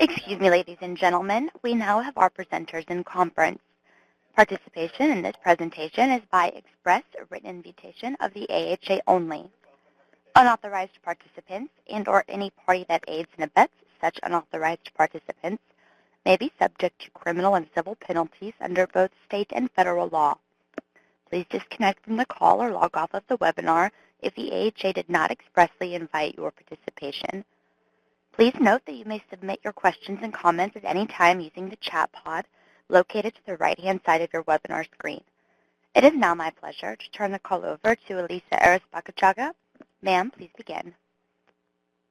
Excuse me, ladies and gentlemen, we now have our presenters in conference. Participation in this presentation is by express written invitation of the AHA only. Unauthorized participants and/or any party that aids and abets such unauthorized participants may be subject to criminal and civil penalties under both state and federal law. Please disconnect from the call or log off of the webinar if the AHA did not expressly invite your participation. Please note that you may submit your questions and comments at any time using the chat pod located to the right-hand side of your webinar screen. It is now my pleasure to turn the call over to Elisa Arispacachaga. Ma'am, please begin.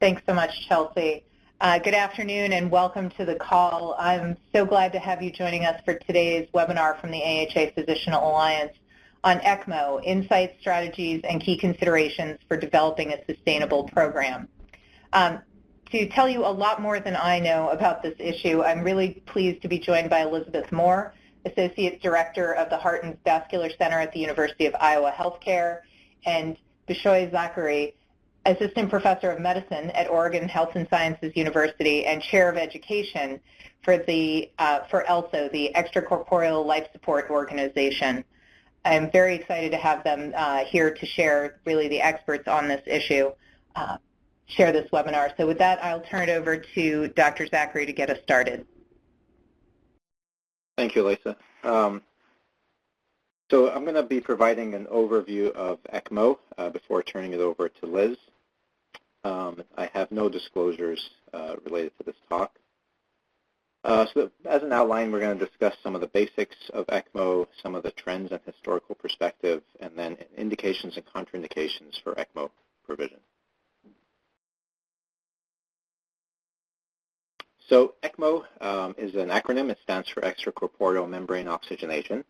Thanks so much, Chelsea. Good afternoon and welcome to the call. I'm so glad to have you joining us for today's webinar from the AHA Physician Alliance on ECMO, Insights, Strategies, and Key Considerations for Developing a Sustainable Program. To tell you a lot more than I know about this issue, I'm really pleased to be joined by Elizabeth Moore, Associate Director of the Heart and Vascular Center at the University of Iowa Healthcare, and Bishoy Zakhary, Assistant Professor of Medicine at Oregon Health and Sciences University and Chair of Education for ELSO, the Extracorporeal Life Support Organization. I'm very excited to have them here to share, really the experts on this issue, share this webinar. So with that, I'll turn it over to Dr. Zakhary to get us started. Thank you, Lisa. So I'm going to be providing an overview of ECMO before turning it over to Liz. I have no disclosures related to this talk. So as an outline, we're going to discuss some of the basics of ECMO, some of the trends and historical perspective, and then indications and contraindications for ECMO provision. So ECMO is an acronym. It stands for Extracorporeal Membrane Oxygenation.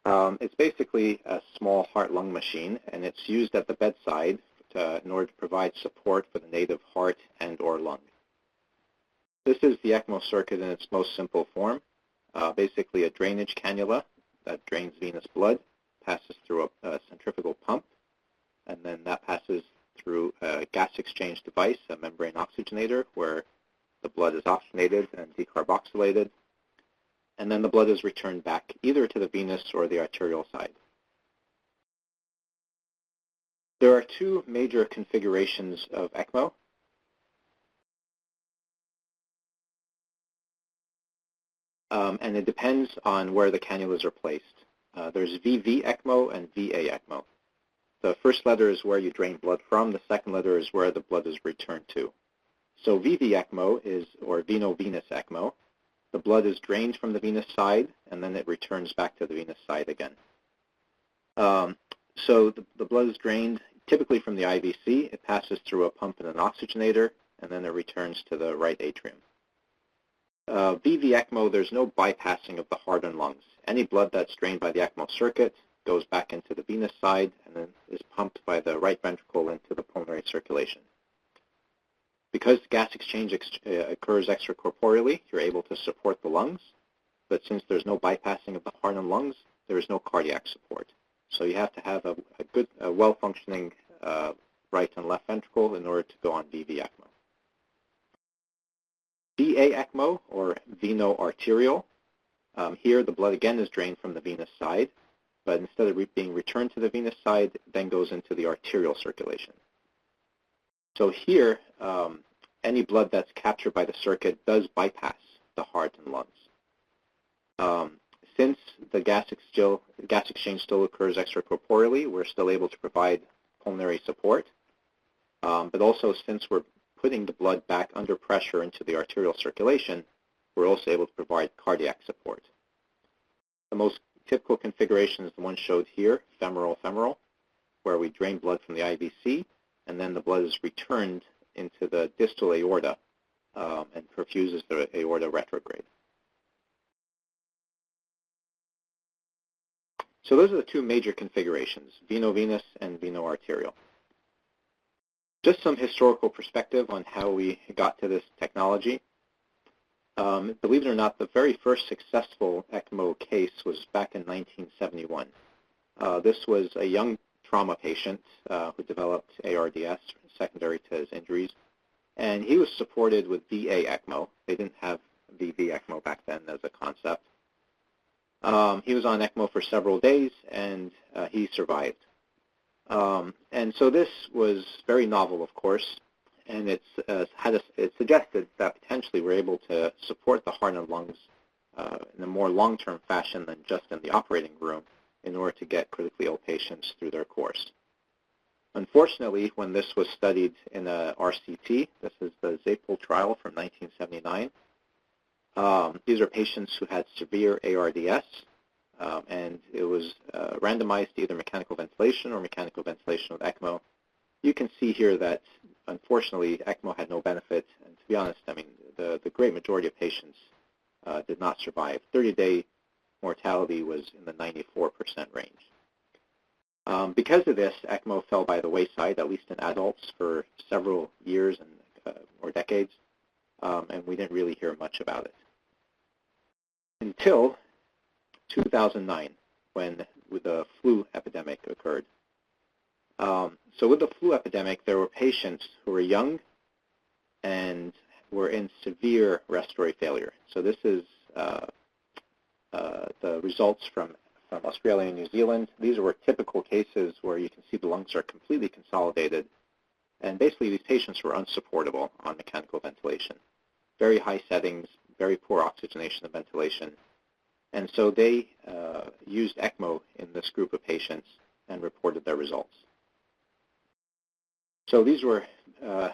It's basically a small heart-lung machine, and it's used at the bedside in order to provide support for the native heart and or lung. This is the ECMO circuit in its most simple form. Basically a drainage cannula that drains venous blood, passes through a centrifugal pump, and then that passes through a gas exchange device, a membrane oxygenator, where the blood is oxygenated and decarboxylated, and then the blood is returned back either to the venous or the arterial side. There are two major configurations of ECMO. And it depends on where the cannulas are placed. There's VV ECMO and VA ECMO. The first letter is where you drain blood from. The second letter is where the blood is returned to. So VV ECMO is, or veno-venous ECMO. The blood is drained from the venous side, and then it returns back to the venous side again. So the blood is drained typically from the IVC. It passes through a pump and an oxygenator, and then it returns to the right atrium. VV ECMO, there's no bypassing of the heart and lungs. Any blood that's drained by the ECMO circuit goes back into the venous side and then is pumped by the right ventricle into the pulmonary circulation. Because gas exchange occurs extracorporeally, you're able to support the lungs, but since there's no bypassing of the heart and lungs, there is no cardiac support. So you have to have a well-functioning right and left ventricle in order to go on VV ECMO. VA ECMO, or veno-arterial, here the blood again is drained from the venous side, but instead of being returned to the venous side, it then goes into the arterial circulation. So here, any blood that's captured by the circuit does bypass the heart and lungs. Since the gas exchange still occurs extracorporeally, we're still able to provide pulmonary support, but also since we're putting the blood back under pressure into the arterial circulation, we're also able to provide cardiac support. The most typical configuration is the one showed here, femoral-femoral, where we drain blood from the IVC, and then the blood is returned into the distal aorta and perfuses the aorta retrograde. So those are the two major configurations, veno-venous and veno-arterial. Just some historical perspective on how we got to this technology. Believe it or not, the very first successful ECMO case was back in 1971. This was a young trauma patient who developed ARDS secondary to his injuries. And he was supported with VA ECMO. They didn't have VV ECMO back then as a concept. He was on ECMO for several days, and he survived. And so this was very novel, of course, and it suggested that potentially we're able to support the heart and lungs in a more long-term fashion than just in the operating room in order to get critically ill patients through their course. Unfortunately, when this was studied in a RCT, this is the ZAPL trial from 1979, these are patients who had severe ARDS, and it was randomized to either mechanical ventilation or mechanical ventilation with ECMO. You can see here that, unfortunately, ECMO had no benefit, and to be honest, I mean, the great majority of patients did not survive. 30-day mortality was in the 94% range. Because of this, ECMO fell by the wayside, at least in adults, for several years or decades, and we didn't really hear much about it. Until 2009, when the flu epidemic occurred. So with the flu epidemic, there were patients who were young and were in severe respiratory failure. So this is the results from Australia and New Zealand. These were typical cases where you can see the lungs are completely consolidated, and basically these patients were unsupportable on mechanical ventilation. Very high settings, very poor oxygenation and ventilation. And so they used ECMO in this group of patients and reported their results. So these were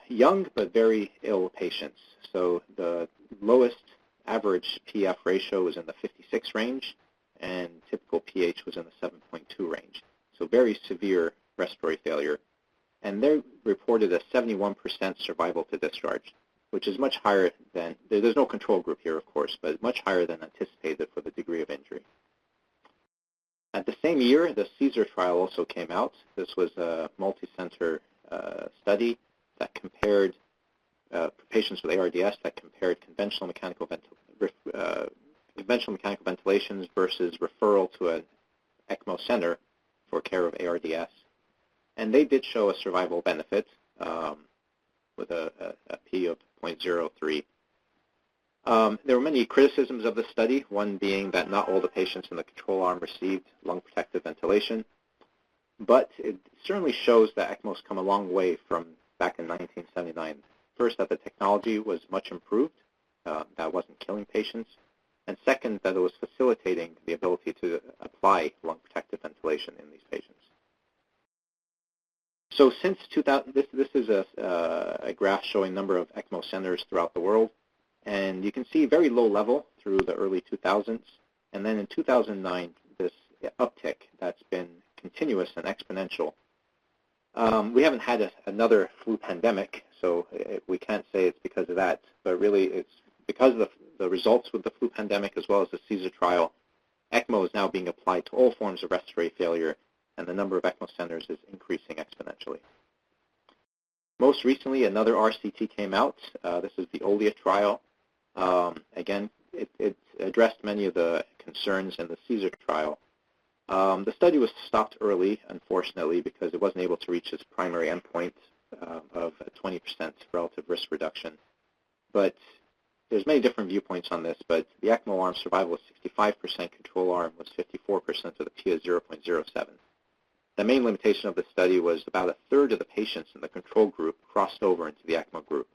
young but very ill patients. So the lowest average PF ratio was in the 56 range, and typical pH was in the 7.2 range. So very severe respiratory failure. And they reported a 71% survival to discharge, which is much higher than, there's no control group here, of course, but much higher than anticipated for the degree of injury. At the same year, the CSER trial also came out. This was a multi-center study that compared patients with ARDS, that compared conventional mechanical ventilations versus referral to an ECMO center for care of ARDS. And they did show a survival benefit with a P of 0.03. There were many criticisms of the study, one being that not all the patients in the control arm received lung protective ventilation. But it certainly shows that ECMO's come a long way from back in 1979. First, that the technology was much improved, that wasn't killing patients. And second, that it was facilitating the ability to apply lung protective ventilation in these patients. So since 2000, this is a graph showing number of ECMO centers throughout the world. And you can see very low level through the early 2000s. And then in 2009, this uptick that's been continuous and exponential. We haven't had another flu pandemic, so we can't say it's because of that. But really, it's because of the results with the flu pandemic as well as the CSER trial. ECMO is now being applied to all forms of respiratory failure, and the number of ECMO centers is increasing exponentially. Most recently, another RCT came out. This is the OLIA trial. Again, it addressed many of the concerns in the CSER trial. The study was stopped early, unfortunately, because it wasn't able to reach its primary endpoint of a 20% relative risk reduction. But there's many different viewpoints on this, but the ECMO arm survival was 65%, control arm was 54% with a P of 0.07. The main limitation of the study was about a third of the patients in the control group crossed over into the ECMO group.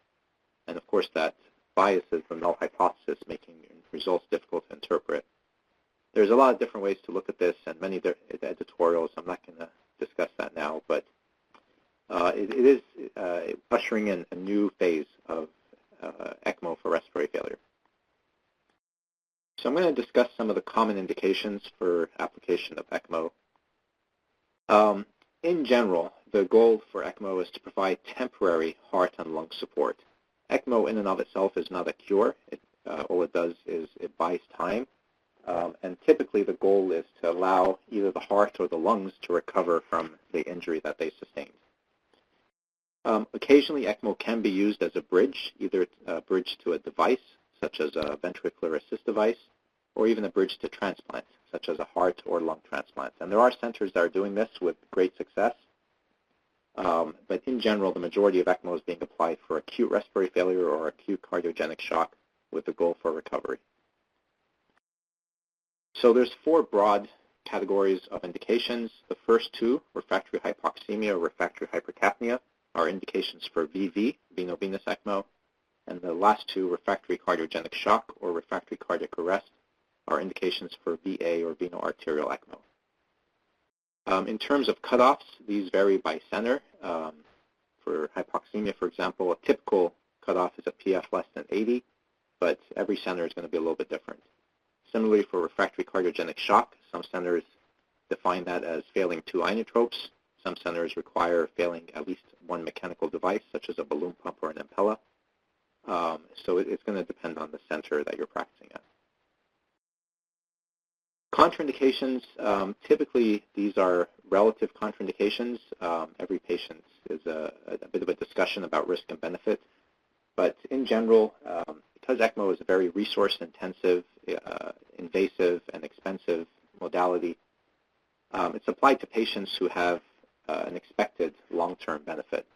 And of course, that biases the null hypothesis, making results difficult to interpret. There's a lot of different ways to look at this and many editorials. I'm not going to discuss that now, but it is ushering in a new phase of ECMO for respiratory failure. So I'm going to discuss some of the common indications for application of ECMO. In general, the goal for ECMO is to provide temporary heart and lung support. ECMO in and of itself is not a cure. All it does is it buys time. And typically the goal is to allow either the heart or the lungs to recover from the injury that they sustained. Occasionally, ECMO can be used as a bridge, either a bridge to a device, such as a ventricular assist device, or even a bridge to transplant, such as a heart or lung transplant. And there are centers that are doing this with great success. But in general, the majority of ECMO is being applied for acute respiratory failure or acute cardiogenic shock with the goal for recovery. So there's 4 broad categories of indications. The first 2, refractory hypoxemia or refractory hypercapnia, are indications for VV, veno-venous ECMO. And the last 2, refractory cardiogenic shock or refractory cardiac arrest, are indications for VA or veno-arterial ECMO. In terms of cutoffs, these vary by center. For hypoxemia, for example, a typical cutoff is a PF less than 80, but every center is going to be a little bit different. Similarly, for refractory cardiogenic shock, some centers define that as failing 2 inotropes. Some centers require failing at least 1 mechanical device, such as a balloon pump or an Impella. So it's going to depend on the center that you're practicing at. Contraindications, typically these are relative contraindications. Every patient is a bit of a discussion about risk and benefit. But in general, because ECMO is a very resource-intensive, invasive, and expensive modality, it's applied to patients who have an expected long-term benefit.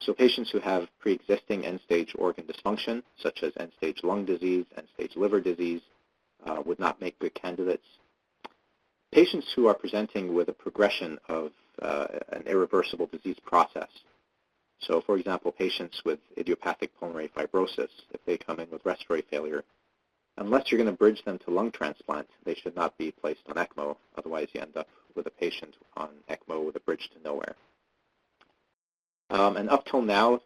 So patients who have pre-existing end-stage organ dysfunction, such as end-stage lung disease, end-stage liver disease, would not make good candidates. Patients who are presenting with a progression of an irreversible disease process. So, for example, patients with idiopathic pulmonary fibrosis, if they come in with respiratory failure, unless you're going to bridge them to lung transplant, they should not be placed on ECMO. Otherwise, you end up with a patient on ECMO with a bridge to nowhere. And up till now,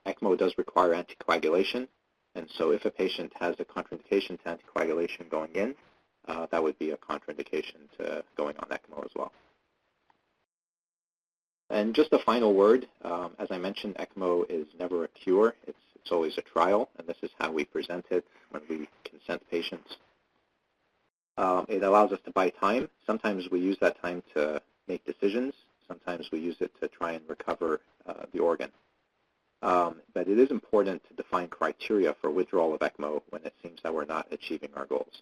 ECMO does require anticoagulation. And so if a patient has a contraindication to anticoagulation going in, that would be a contraindication to going on ECMO as well. And just a final word, as I mentioned, ECMO is never a cure. It's always a trial, and this is how we present it when we consent patients. It allows us to buy time. Sometimes we use that time to make decisions. Sometimes we use it to try and recover the organ. But it is important to define criteria for withdrawal of ECMO when it seems that we're not achieving our goals.